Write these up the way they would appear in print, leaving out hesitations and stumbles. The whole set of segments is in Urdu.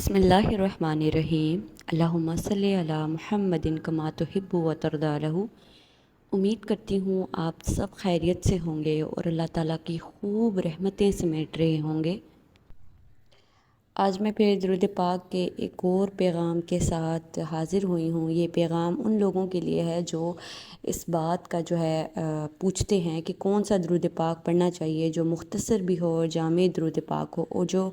بسم اللہ الرحمن الرحیم۔ اللہم صلی علی محمد کما تحب و ترضی لہ۔ امید کرتی ہوں آپ سب خیریت سے ہوں گے اور اللہ تعالیٰ کی خوب رحمتیں سمیٹ رہے ہوں گے۔ آج میں پھر درود پاک کے ایک اور پیغام کے ساتھ حاضر ہوئی ہوں۔ یہ پیغام ان لوگوں کے لیے ہے جو اس بات کا پوچھتے ہیں کہ کون سا درود پاک پڑھنا چاہیے جو مختصر بھی ہو اور جامع درود پاک ہو اور جو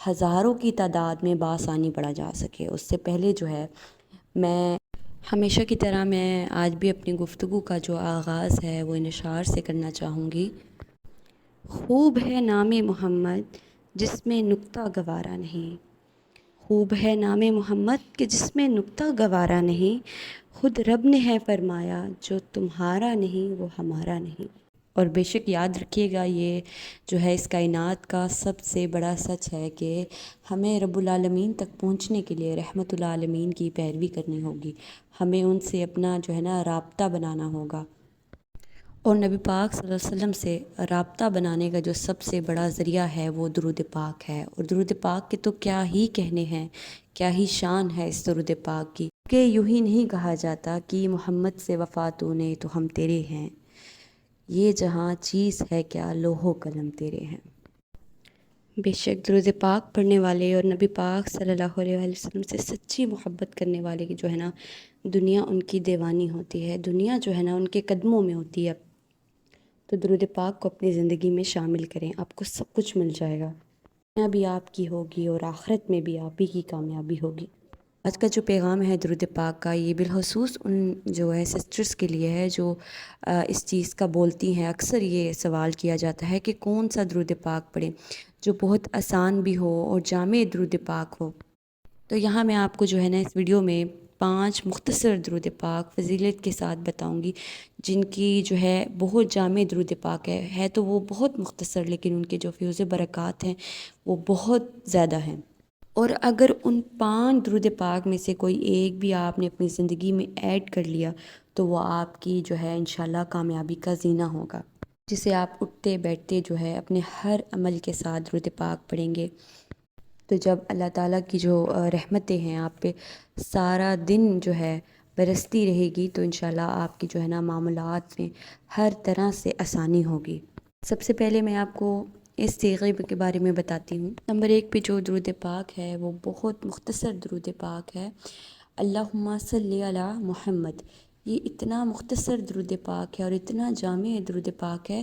ہزاروں کی تعداد میں بآسانی پڑھا جا سکے۔ اس سے پہلے میں ہمیشہ کی طرح میں آج بھی اپنی گفتگو کا جو آغاز ہے وہ انشار سے کرنا چاہوں گی۔ خوب ہے نام محمد جس میں نکتہ گوارا نہیں، خوب ہے نام محمد کہ جس میں نکتہ گوارا نہیں، خود رب نے ہے فرمایا جو تمہارا نہیں وہ ہمارا نہیں۔ اور بے شک یاد رکھیے گا یہ اس کائنات کا سب سے بڑا سچ ہے کہ ہمیں رب العالمین تک پہنچنے کے لیے رحمت العالمین کی پیروی کرنی ہوگی، ہمیں ان سے اپنا رابطہ بنانا ہوگا، اور نبی پاک صلی اللہ علیہ وسلم سے رابطہ بنانے کا جو سب سے بڑا ذریعہ ہے وہ درود پاک ہے۔ اور درود پاک کے تو کیا ہی کہنے ہیں، کیا ہی شان ہے اس درود پاک کی، کہ یوں ہی نہیں کہا جاتا کہ محمد سے وفا تو نے تو ہم تیرے ہیں، یہ جہاں چیز ہے کیا لوح و قلم تیرے ہیں۔ بے شک درود پاک پڑھنے والے اور نبی پاک صلی اللہ علیہ وسلم سے سچی محبت کرنے والے کی دنیا ان کی دیوانی ہوتی ہے، دنیا ان کے قدموں میں ہوتی ہے۔ تو درود پاک کو اپنی زندگی میں شامل کریں، آپ کو سب کچھ مل جائے گا، دنیا بھی آپ کی ہوگی اور آخرت میں بھی آپ ہی کی کامیابی ہوگی۔ آج کا جو پیغام ہے درود پاک کا، یہ بالخصوص ان سسٹرز کے لیے ہے جو اس چیز کا بولتی ہیں۔ اکثر یہ سوال کیا جاتا ہے کہ کون سا درود پاک پڑھیں جو بہت آسان بھی ہو اور جامع درود پاک ہو۔ تو یہاں میں آپ کو اس ویڈیو میں 5 مختصر درود پاک فضیلت کے ساتھ بتاؤں گی، جن کی بہت جامع درود پاک ہے تو وہ بہت مختصر، لیکن ان کے جو فیوز برکات ہیں وہ بہت زیادہ ہیں۔ اور اگر ان 5 درود پاک میں سے کوئی ایک بھی آپ نے اپنی زندگی میں ایڈ کر لیا تو وہ آپ کی انشاءاللہ کامیابی کا زینہ ہوگا، جسے آپ اٹھتے بیٹھتے اپنے ہر عمل کے ساتھ درود پاک پڑھیں گے تو جب اللہ تعالیٰ کی جو رحمتیں ہیں آپ پہ سارا دن برستی رہے گی تو انشاءاللہ آپ کی معاملات میں ہر طرح سے آسانی ہوگی۔ سب سے پہلے میں آپ کو اس صیغے کے بارے میں بتاتی ہوں۔ نمبر 1 پہ جو درود پاک ہے وہ بہت مختصر درود پاک ہے، اللہم صلی علی محمد۔ یہ اتنا مختصر درود پاک ہے اور اتنا جامع درود پاک ہے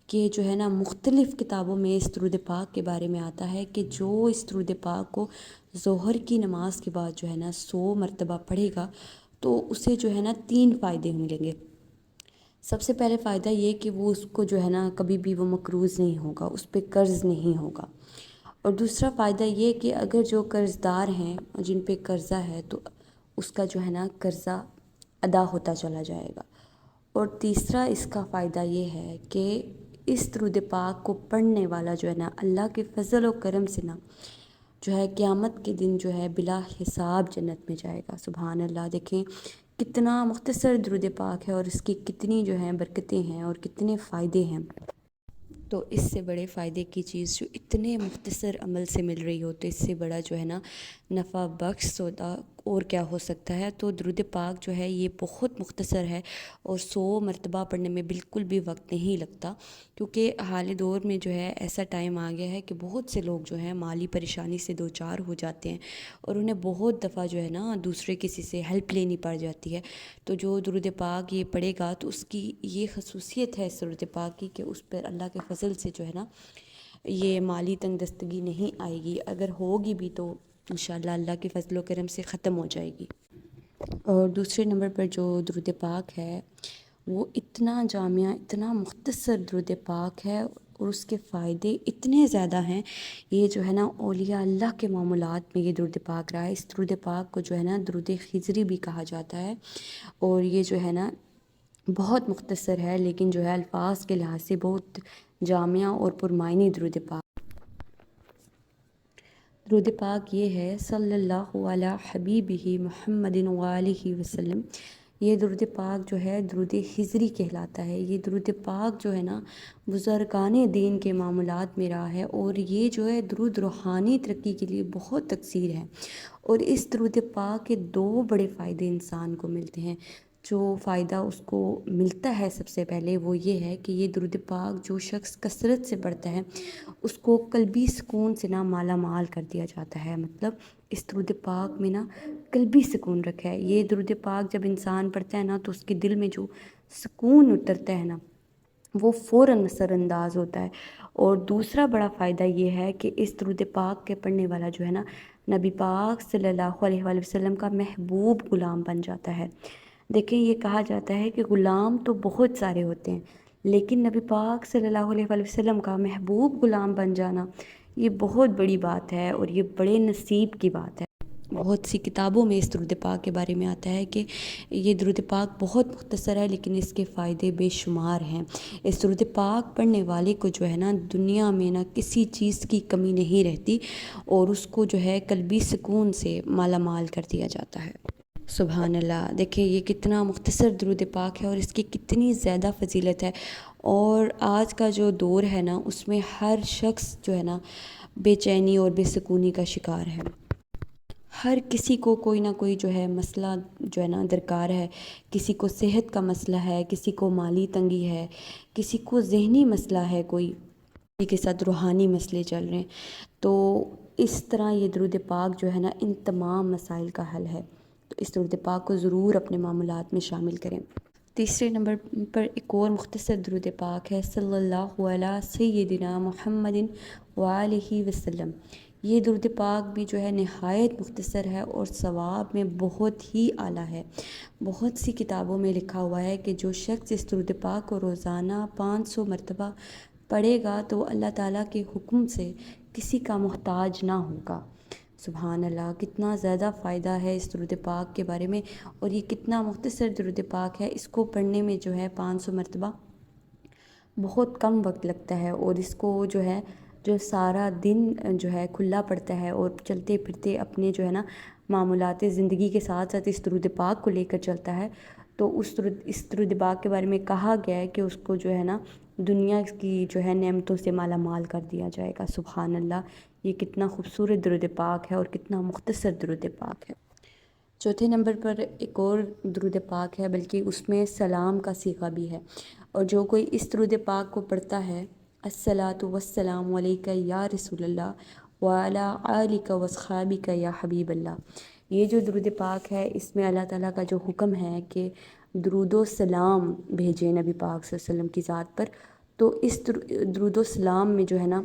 کہ مختلف کتابوں میں اس درود پاک کے بارے میں آتا ہے کہ جو اس درود پاک کو ظہر کی نماز کے بعد 100 مرتبہ پڑھے گا تو اسے 3 فائدے ملیں گے۔ سب سے پہلے فائدہ یہ کہ وہ اس کو کبھی بھی وہ مقروض نہیں ہوگا، اس پہ قرض نہیں ہوگا، اور دوسرا فائدہ یہ کہ اگر جو قرض دار ہیں جن پہ قرضہ ہے تو اس کا قرضہ ادا ہوتا چلا جائے گا، اور تیسرا اس کا فائدہ یہ ہے کہ اس درود پاک کو پڑھنے والا اللہ کے فضل و کرم سے قیامت کے دن بلا حساب جنت میں جائے گا۔ سبحان اللہ! دیکھیں کتنا مختصر درود پاک ہے اور اس کی کتنی برکتیں ہیں اور کتنے فائدے ہیں۔ تو اس سے بڑے فائدے کی چیز جو اتنے مختصر عمل سے مل رہی ہو تو اس سے بڑا نفع بخش سودا اور کیا ہو سکتا ہے۔ تو درود پاک یہ بہت مختصر ہے اور 100 مرتبہ پڑھنے میں بالکل بھی وقت نہیں لگتا، کیونکہ حال دور میں ایسا ٹائم آ گیا ہے کہ بہت سے لوگ مالی پریشانی سے دوچار ہو جاتے ہیں اور انہیں بہت دفعہ دوسرے کسی سے ہیلپ لینی پڑ جاتی ہے۔ تو جو درود پاک یہ پڑھے گا تو اس کی یہ خصوصیت ہے اس درود پاک کی کہ اس پر اللہ کے فضل سے یہ مالی تنگ دستگی نہیں آئے گی، اگر ہوگی بھی تو انشاءاللہ اللہ کے فضل و کرم سے ختم ہو جائے گی۔ اور دوسرے نمبر پر جو درود پاک ہے وہ اتنا جامع اتنا مختصر درود پاک ہے اور اس کے فائدے اتنے زیادہ ہیں۔ یہ اولیاء اللہ کے معاملات میں یہ درود پاک رہا ہے۔ اس درود پاک کو درود خضری بھی کہا جاتا ہے، اور یہ بہت مختصر ہے لیکن الفاظ کے لحاظ سے بہت جامع اور پرمعنی درود پاک۔ درود پاک یہ ہے صلی اللہ علی حبیبہ محمد وآلہ وسلم۔ یہ درود پاک جو ہے درود ہجری کہلاتا ہے۔ یہ درود پاک جو ہے نا بزرگان دین کے معمولات میں رہا ہے، اور یہ جو ہے درود روحانی ترقی کے لیے بہت تکثیر ہے۔ اور اس درود پاک کے 2 بڑے فائدے انسان کو ملتے ہیں۔ جو فائدہ اس کو ملتا ہے سب سے پہلے وہ یہ ہے کہ یہ درود پاک جو شخص کثرت سے پڑھتا ہے اس کو قلبی سکون سے نا مالا مال کر دیا جاتا ہے۔ مطلب اس درود پاک میں نا قلبی سکون رکھا ہے۔ یہ درود پاک جب انسان پڑھتا ہے نا تو اس کے دل میں جو سکون اترتا ہے نا وہ فوراً اثر انداز ہوتا ہے۔ اور دوسرا بڑا فائدہ یہ ہے کہ اس درود پاک کے پڑھنے والا جو ہے نا نبی پاک صلی اللہ علیہ وآلہ وسلم کا محبوب غلام بن جاتا ہے۔ دیکھیں یہ کہا جاتا ہے کہ غلام تو بہت سارے ہوتے ہیں، لیکن نبی پاک صلی اللہ علیہ وآلہ وسلم کا محبوب غلام بن جانا یہ بہت بڑی بات ہے، اور یہ بڑے نصیب کی بات ہے۔ بہت سی کتابوں میں اس درود پاک کے بارے میں آتا ہے کہ یہ درود پاک بہت مختصر ہے لیکن اس کے فائدے بے شمار ہیں۔ اس درود پاک پڑھنے والے کو جو ہے نا دنیا میں نا کسی چیز کی کمی نہیں رہتی، اور اس کو جو ہے قلبی سکون سے مالا مال کر دیا جاتا ہے۔ سبحان اللہ، دیکھیں یہ کتنا مختصر درود پاک ہے اور اس کی کتنی زیادہ فضیلت ہے۔ اور آج کا جو دور ہے نا اس میں ہر شخص جو ہے نا بے چینی اور بے سکونی کا شکار ہے۔ ہر کسی کو کوئی نہ کوئی جو ہے مسئلہ جو ہے نا درکار ہے۔ کسی کو صحت کا مسئلہ ہے، کسی کو مالی تنگی ہے، کسی کو ذہنی مسئلہ ہے، کسی کے ساتھ روحانی مسئلے چل رہے ہیں۔ تو اس طرح یہ درود پاک جو ہے نا ان تمام مسائل کا حل ہے۔ تو اس درود پاک کو ضرور اپنے معمولات میں شامل کریں۔ تیسرے نمبر پر ایک اور مختصر درود پاک ہے، صلی اللہ علیہ سیدنا محمد وآلہ وسلم۔ یہ درود پاک بھی جو ہے نہایت مختصر ہے اور ثواب میں بہت ہی اعلیٰ ہے۔ بہت سی کتابوں میں لکھا ہوا ہے کہ جو شخص اس درود پاک کو روزانہ 500 مرتبہ پڑھے گا تو اللہ تعالیٰ کے حکم سے کسی کا محتاج نہ ہوگا۔ سبحان اللہ، کتنا زیادہ فائدہ ہے اس درود پاک کے بارے میں، اور یہ کتنا مختصر درود پاک ہے۔ اس کو پڑھنے میں جو ہے 500 مرتبہ بہت کم وقت لگتا ہے، اور اس کو جو ہے جو سارا دن جو ہے کھلا پڑتا ہے اور چلتے پھرتے اپنے جو ہے نا معمولات زندگی کے ساتھ ساتھ اس درود پاک کو لے کر چلتا ہے، تو اس درود پاک کے بارے میں کہا گیا ہے کہ اس کو جو ہے نا دنیا کی جو ہے نعمتوں سے مالا مال کر دیا جائے گا۔ سبحان اللہ، یہ کتنا خوبصورت درود پاک ہے اور کتنا مختصر درود پاک ہے۔ چوتھے نمبر پر ایک اور درود پاک ہے، بلکہ اس میں سلام کا صیغہ بھی ہے، اور جو کوئی اس درود پاک کو پڑھتا ہے، الصلاۃ والسلام علیک یا رسول اللہ وعلی آلک واصحابک یا حبیب اللہ۔ یہ جو درود پاک ہے اس میں اللہ تعالیٰ کا جو حکم ہے کہ درود و سلام بھیجیں نبی پاک صلی اللہ علیہ وسلم کی ذات پر، تو اس درود و سلام میں جو ہے نا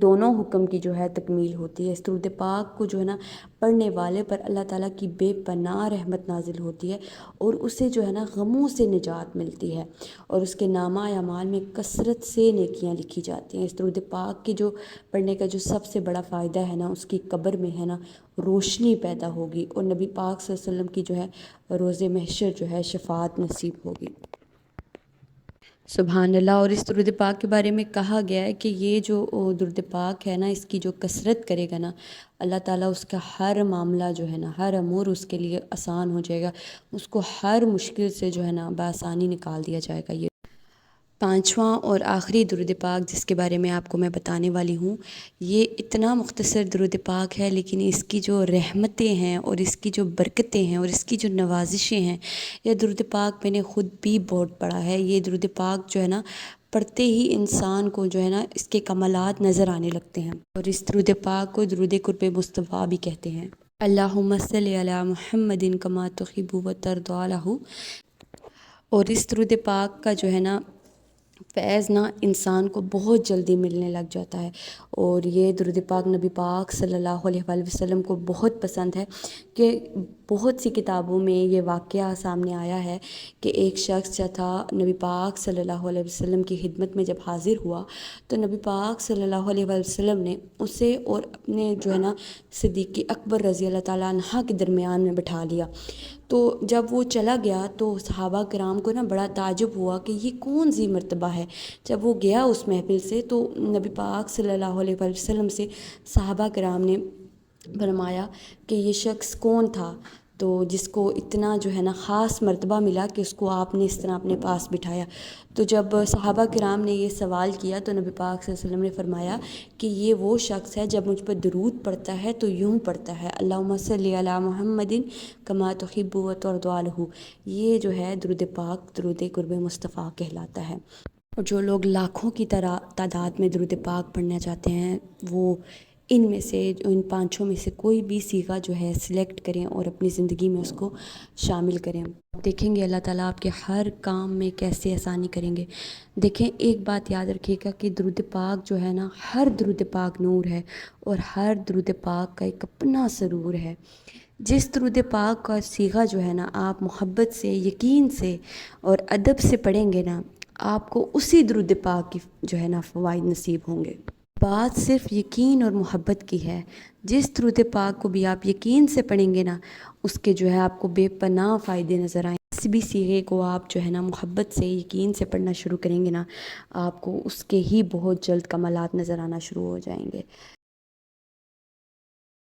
دونوں حکم کی جو ہے تکمیل ہوتی ہے۔ اس درود پاک کو جو ہے نا پڑھنے والے پر اللہ تعالیٰ کی بے پناہ رحمت نازل ہوتی ہے، اور اسے جو ہے نا غموں سے نجات ملتی ہے، اور اس کے نامہ اعمال میں کثرت سے نیکیاں لکھی جاتی ہیں۔ اس درود پاک کے جو پڑھنے کا جو سب سے بڑا فائدہ ہے نا اس کی قبر میں ہے نا روشنی پیدا ہوگی، اور نبی پاک صلی اللہ علیہ وسلم کی جو ہے روز محشر جو ہے شفاعت نصیب ہوگی۔ سبحان اللہ، اور اس درود پاک کے بارے میں کہا گیا ہے کہ یہ جو درود پاک ہے نا اس کی جو کثرت کرے گا نا اللہ تعالیٰ اس کا ہر معاملہ جو ہے نا ہر امور اس کے لیے آسان ہو جائے گا، اس کو ہر مشکل سے جو ہے نا بآسانی نکال دیا جائے گا۔ یہ پانچواں اور آخری درود پاک جس کے بارے میں آپ کو میں بتانے والی ہوں، یہ اتنا مختصر درود پاک ہے لیکن اس کی جو رحمتیں ہیں اور اس کی جو برکتیں ہیں اور اس کی جو نوازشیں ہیں، یہ درود پاک میں نے خود بھی بہت پڑھا ہے۔ یہ درود پاک جو ہے نا پڑھتے ہی انسان کو جو ہے نا اس کے کمالات نظر آنے لگتے ہیں، اور اس درود پاک کو درود قرب مصطفیٰ بھی کہتے ہیں۔ اللہم صلی علی محمد کما تحب و ترضی لہ۔ اور اس درود پاک کا جو ہے نا فیض نا انسان کو بہت جلدی ملنے لگ جاتا ہے، اور یہ درود پاک نبی پاک صلی اللہ علیہ وآلہ وسلم کو بہت پسند ہے کہ بہت سی کتابوں میں یہ واقعہ سامنے آیا ہے کہ ایک شخص جو تھا نبی پاک صلی اللہ علیہ وسلم کی خدمت میں جب حاضر ہوا تو نبی پاک صلی اللہ علیہ وآلہ وسلم نے اسے اور اپنے جو ہے نا صدیق اکبر رضی اللہ تعالیٰ عنہ کے درمیان میں بٹھا لیا۔ تو جب وہ چلا گیا تو صحابہ کرام کو نا بڑا تعجب ہوا کہ یہ کون سی مرتبہ ہے۔ جب وہ گیا اس محفل سے تو نبی پاک صلی اللہ علیہ وسلم سے صحابہ کرام نے فرمایا کہ یہ شخص کون تھا، تو جس کو اتنا جو ہے نا خاص مرتبہ ملا کہ اس کو آپ نے اس طرح اپنے پاس بٹھایا۔ تو جب صحابہ کرام نے یہ سوال کیا تو نبی پاک صلی اللہ علیہ وسلم نے فرمایا کہ یہ وہ شخص ہے جب مجھ پر درود پڑھتا ہے تو یوں پڑھتا ہے اللہم صلی علی محمد کما تحب و ترضی عنہ۔ یہ جو ہے درود پاک درود قرب مصطفیٰ کہلاتا ہے۔ اور جو لوگ لاکھوں کی تعداد میں درود پاک پڑھنا چاہتے ہیں وہ ان میں سے ان پانچوں میں سے کوئی بھی صیغہ جو ہے سلیکٹ کریں اور اپنی زندگی میں اس کو شامل کریں۔ دیکھیں گے اللہ تعالیٰ آپ کے ہر کام میں کیسے آسانی کریں گے۔ دیکھیں ایک بات یاد رکھیے گا کہ درود پاک جو ہے نا، ہر درود پاک نور ہے اور ہر درود پاک کا ایک اپنا سرور ہے۔ جس درود پاک کا صیغہ جو ہے نا آپ محبت سے، یقین سے اور ادب سے پڑھیں گے نا، آپ کو اسی درود پاک کی جو ہے نا فوائد نصیب ہوں گے۔ بات صرف یقین اور محبت کی ہے۔ جس درود پاک کو بھی آپ یقین سے پڑھیں گے نا، اس کے جو ہے آپ کو بے پناہ فائدے نظر آئیں۔ کسی بھی صیغے کو آپ جو ہے نا محبت سے، یقین سے پڑھنا شروع کریں گے نا، آپ کو اس کے ہی بہت جلد کمالات نظر آنا شروع ہو جائیں گے۔